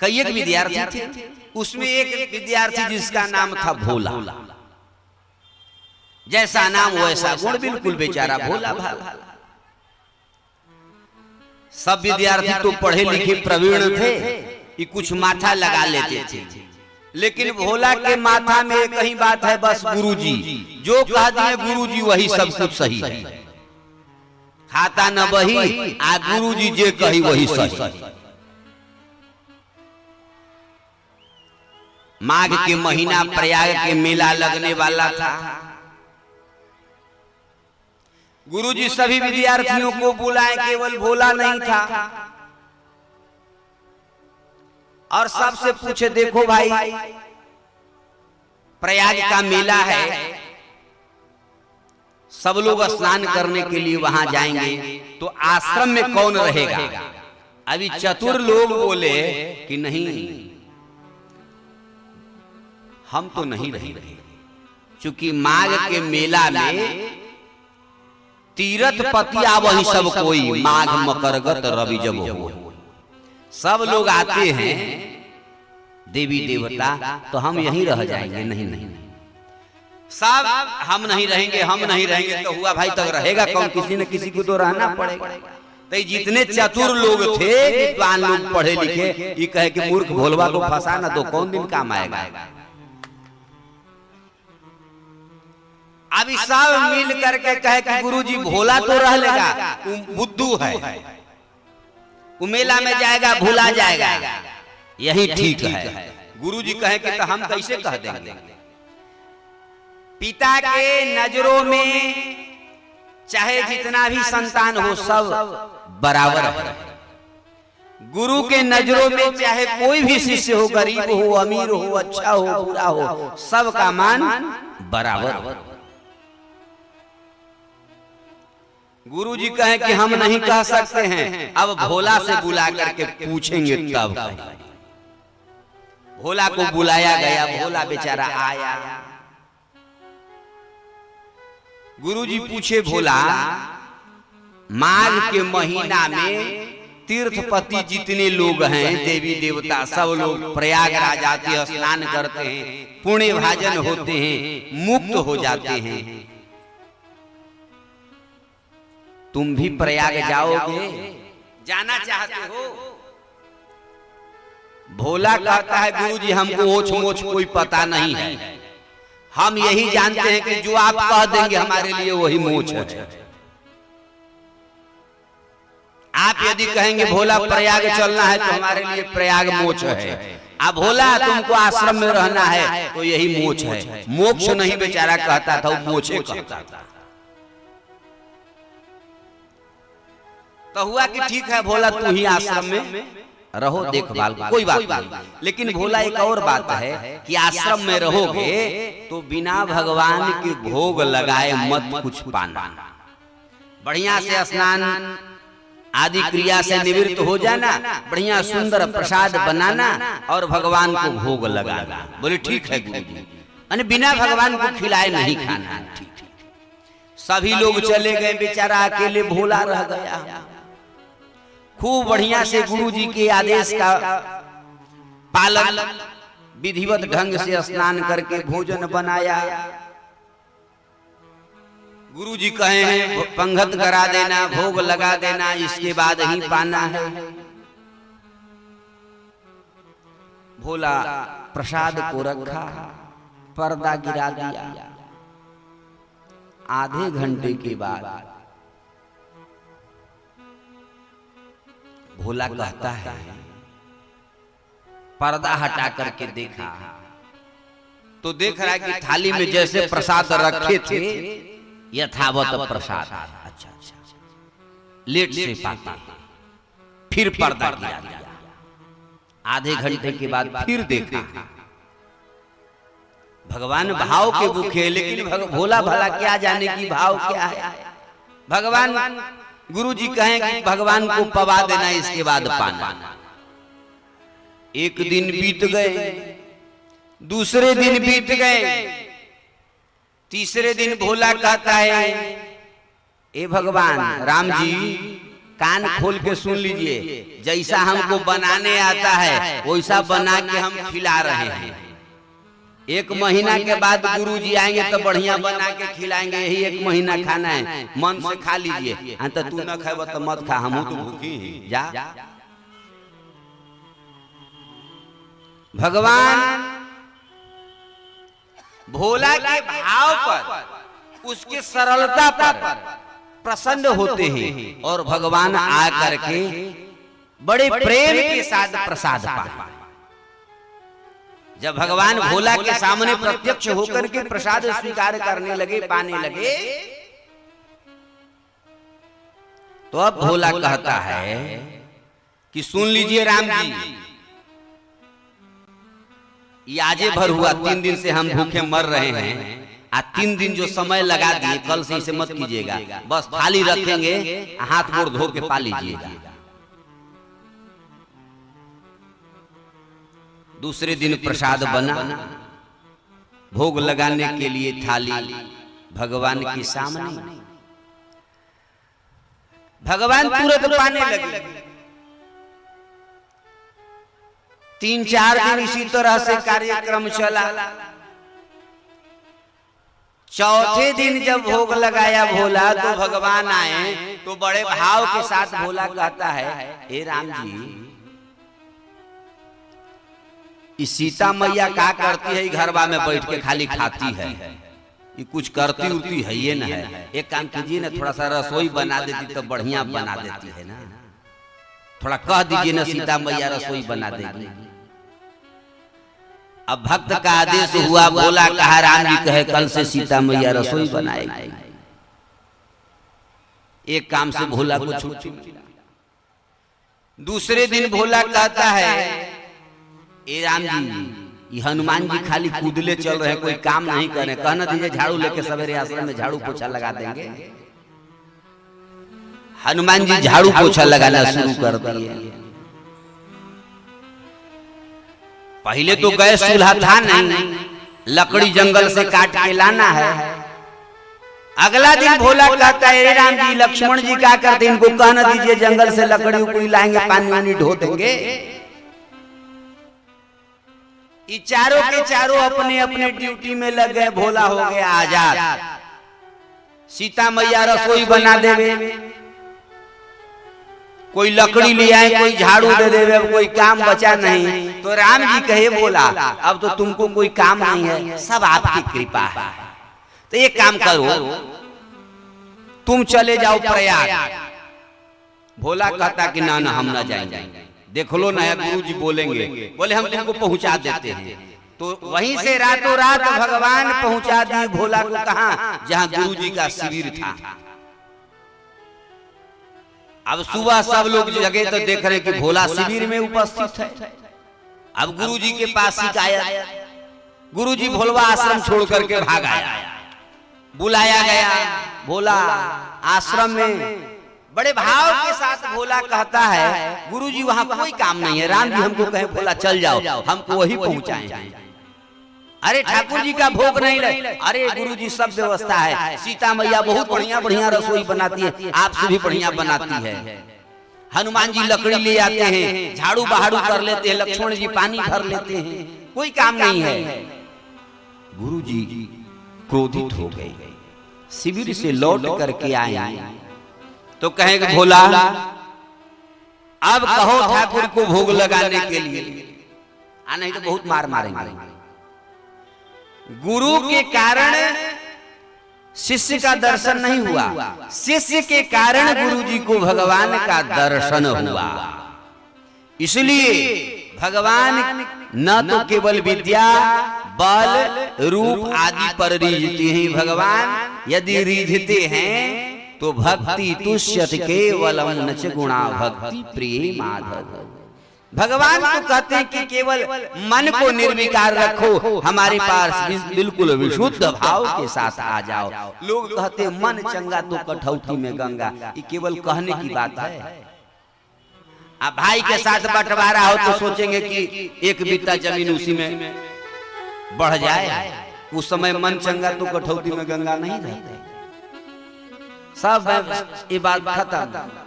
कई एक विद्यार्थी थे, उसमें एक विद्यार्थी जिसका नाम था भोला। जैसा नाम वैसा गुण, बिल्कुल बेचारा भोला भाला। सब विद्यार्थी तो पढ़े लिखे प्रवीण थे कि कुछ माथा लगा लेते थे, लेकिन भोला के माथा में एक ही बात है, बस गुरुजी जो कह दिए गुरुजी वही सब कुछ सही है। खाता न बही आ गुरुजी जे कही वही सही। माघ के महीना प्रयाग के मेला लगने वाला था। गुरुजी सभी विद्यार्थियों को बुलाए, केवल भोला नहीं था। और सबसे पूछे, देखो भाई प्रयाग का मेला है, सब लोग स्नान करने के लिए वहां जाएंगे, तो आश्रम में कौन रहेगा? अभी चतुर लोग बोले कि नहीं, हम तो नहीं रहेंगे, क्योंकि माघ के मेला में तीरथ पतिया वही सब कोई, माघ मकरगत रवि जब हो, सब लोग आते हैं देवी देवता, तो हम यहीं रह जाएंगे। नहीं नहीं, सब हम नहीं रहेंगे, हम नहीं रहेंगे, तो हुआ भाई तक रहेगा कौन? किसी न किसी को तो रहना पड़ेगा। तो जितने चतुर लोग थे, विद्वान लोग पढ़े लिखे, ये कहे कि मूर्ख भोलवा को फंसा ना तो कौन दिन काम आएगा। अभी सब मिल करके कहे कि गुरुजी भोला तो रह लेगा, बुद्धू है, वो मेला में जाएगा भुला जाएगा, यही ठीक है। गुरुजी कहे कि तो हम कैसे कह देंगे? पिता के नजरों में चाहे जितना भी संतान हो सब बराबर है। गुरु के नजरों में चाहे कोई भी शिष्य हो, गरीब हो, अमीर हो, अच्छा हो, बुरा हो, सबका मान बराबर। गुरुजी कहे कि हम नहीं कह सकते हैं, अब भोला से बुला करके पूछेंगे तब। भोला को बुलाया गया, भोला बेचारा आया। गुरुजी पूछे, भोला माघ के महीना में तीर्थपति जितने लोग हैं, देवी देवता सब लोग प्रयागराज आते हैं, स्नान करते हैं, पुण्य भाजन होते हैं, मुक्त हो जाते हैं, तुम भी प्रयाग जाओगे? जाना चाहते हो? भोला कहता है, गुरुजी हमको ओछ मोछ कोई पता नहीं है, हम यही जानते हैं कि जो आप कह देंगे हमारे लिए वही मोछ है। आप यदि कहेंगे भोला प्रयाग चलना है तो हमारे लिए प्रयाग मोछ है, अब भोला तुमको आश्रम में रहना है तो यही मोछ है। मोक्ष नहीं बेचारा कहता था, वो मोछे कहता था। तो हुआ कि ठीक है भोला तू ही आश्रम में रहो, देखभाल कोई बात नहीं। लेकिन भोला एक और बात है कि आश्रम में रहोगे तो बिना भगवान के भोग लगाए मत कुछ पाना, बढ़िया से स्नान आदि क्रिया से निवृत्त हो जाना, बढ़िया सुंदर प्रसाद बनाना और भगवान को भोग लगाना। बोले ठीक है गुरुजी, यानी बिना भगवान को खिलाए नहीं खाना। ठीक, सभी लोग चले गए, बेचारा अकेले भोला रह गया। खूब बढ़िया से गुरुजी के आदेश का पालन विधिवत ढंग से स्नान करके भोजन बनाया। गुरुजी कहे हैं पंगत करा देना, भोग लगा देना, इसके बाद ही पाना है। भोला प्रसाद को रखा, पर्दा गिरा दिया। आधे घंटे के बाद भोला कहता है, पर्दा हटा करके देखा तो देख रहा है कि थाली में जैसे प्रसाद रखे थे यथावत प्रसाद। अच्छा अच्छा, लेट से पाते, फिर पर्दा गिरा दिया। आधे घंटे के बाद फिर देखा, भगवान भाव के भूखे, लेकिन भोला भला क्या जाने की भाव क्या है। भगवान गुरुजी कहें कि भगवान को पवा देना, इसके बाद पाना। एक दिन बीत गए, दूसरे दिन बीत गए, तीसरे दिन भोला कहता है, ए भगवान राम जी कान खोल के सुन लीजिए, जैसा हमको बनाने आता है वैसा बना के हम खिला रहे हैं। 1 महीना के बाद गुरु जी आएंगे तो बढ़िया बना के खिलाएंगे, यही 1 महीना खाना है, मन से खा लीजिए। अंत तू न खाए तो मत खा, हम तो भूखी हैं, जा। भगवान भोला के भाव पर, उसके सरलता पर प्रसन्न होते हैं और भगवान आकर के बड़े प्रेम के साथ प्रसाद पाए। जब भगवान भोला के सामने प्रत्यक्ष होकर के प्रसाद स्वीकार करने लगे, पाने लगे, तो अब भोला कहता है कि सुन लीजिए राम जी, ये आजे भर हुआ, 3 दिन से हम भूखे मर रहे हैं, 3 दिन जो समय लगा दिए, कल से इसे मत कीजिएगा, बस थाली रखेंगे, हाथ गोड़ धो के पा लीजिएगा। दूसरे दिन प्रसाद बना, भोग लगाने के लिए थाली भगवान के सामने, भगवान तुरंत पाने लगे। 3-4 दिन इसी तरह से कार्यक्रम चला। चौथे दिन जब भोग लगाया भोला, तो भगवान आए, तो बड़े भाव के साथ भोला कहता है, हे राम जी, इस सीता मैया क्या करती है, घरवा में बैठ के खाली खाती है, ये कुछ करती उरती है ये ना है। एक काम कीजिए ना, थोड़ा सा रसोई बना देती तो बढ़िया बना देती है ना, थोड़ा कह दीजिए ना सीता मैया रसोई बना देगी। अब भक्त का आदेश हुआ, भोला कहा राम जी कहे कल से सीता मैया रसोई बनाएगी। एक काम से भोला को छुट्टी मिला। दूसरे दिन भोला कहता है, ए राम जी, ये हनुमान जी खाली कूदले चल रहे हैं, कोई काम नहीं कर रहे, कहना दीजिए झाड़ू लेके सवेरे आश्रम में झाड़ू पोछा लगा देंगे। हनुमान जी झाड़ू पोछा लगाना शुरू कर दिए। पहले तो गैस चूल्हा था नहीं, लकड़ी जंगल से काट के लाना है। अगला दिन भोला कहता है, राम जी लक्ष्मण जी क्या करते, इनको कहना दीजिए जंगल से लकड़ी उकड़ी लाएंगे, पानी वानी ढो देंगे। ये चारों के चारों अपने अपने ड्यूटी में लग गए। भोला हो गया आजाद, सीता मैया रसोई बना देवे, कोई लकड़ी ले आए, कोई झाड़ू दे देवे, कोई काम बचा नहीं। तो राम जी कहे भोला, अब तो तुमको कोई काम नहीं है, सब आपकी कृपा है, तो एक काम करो, तुम चले जाओ प्रयाग। भोला कहता कि ना ना हम ना जाएंगे, देख लो नया गुरु जी बोलेंगे, बोले हम तुमको पहुंचा देते हैं। तो वहीं से रातों रात भगवान पहुंचा दिए भोला को, कहां, जहां गुरु जी का शिविर था। अब सुबह सब लोग जगे तो देख रहे कि भोला शिविर में उपस्थित है। अब गुरु जी के पास शिकायत, गुरु जी भोलवा आश्रम छोड़ करके भाग आया। बुलाया गया, भोला आश्रम में बड़े भाव के साथ भोला कहता है, गुरु जी वहां कोई काम नहीं है, राम जी हमको कहे भोला चल जाओ, हमको वही पहुंचाएं। अरे ठाकुर जी का भोग नहीं लगे, अरे गुरु जी सब व्यवस्था है, सीता मैया बहुत बढ़िया बढ़िया रसोई बनाती है, आपसे भी बढ़िया बनाती है। हनुमान जी लकड़ी ले आते हैं, झाड़ू बहाड़ू कर लेते हैं, लक्ष्मण जी पानी भर लेते हैं, कोई काम नहीं है। गुरु जी क्रोधित हो गए, शिविर से लौट करके आए तो कहेंगे भोला अब कहो ठाकुर को भोग लगाने के लिए, नहीं तो बहुत मार मारेंगे। गुरु के कारण शिष्य का दर्शन नहीं हुआ, शिष्य के कारण गुरु जी को भगवान का दर्शन हुआ। इसलिए भगवान न तो केवल विद्या बल रूप आदि पर रीझते हैं, भगवान यदि रीझते हैं तो भक्ति तुष्यत केवलम नच गुणा भक्ति प्रिय माधव। भगवान तो कहते हैं कि केवल मन को निर्विकार रखो, हमारे पास बिल्कुल विशुद्ध भाव के साथ आ जाओ। लोग कहते हैं मन चंगा तो कठौती में गंगा, ये केवल कहने की बात है। अब भाई के साथ बंटवारा हो तो सोचेंगे कि एक बित्ता जमीन उसी में बढ़ जाए, उस समय मन चंगा तो कठौती में गंगा नहीं रहती। सब ये बात खत्म।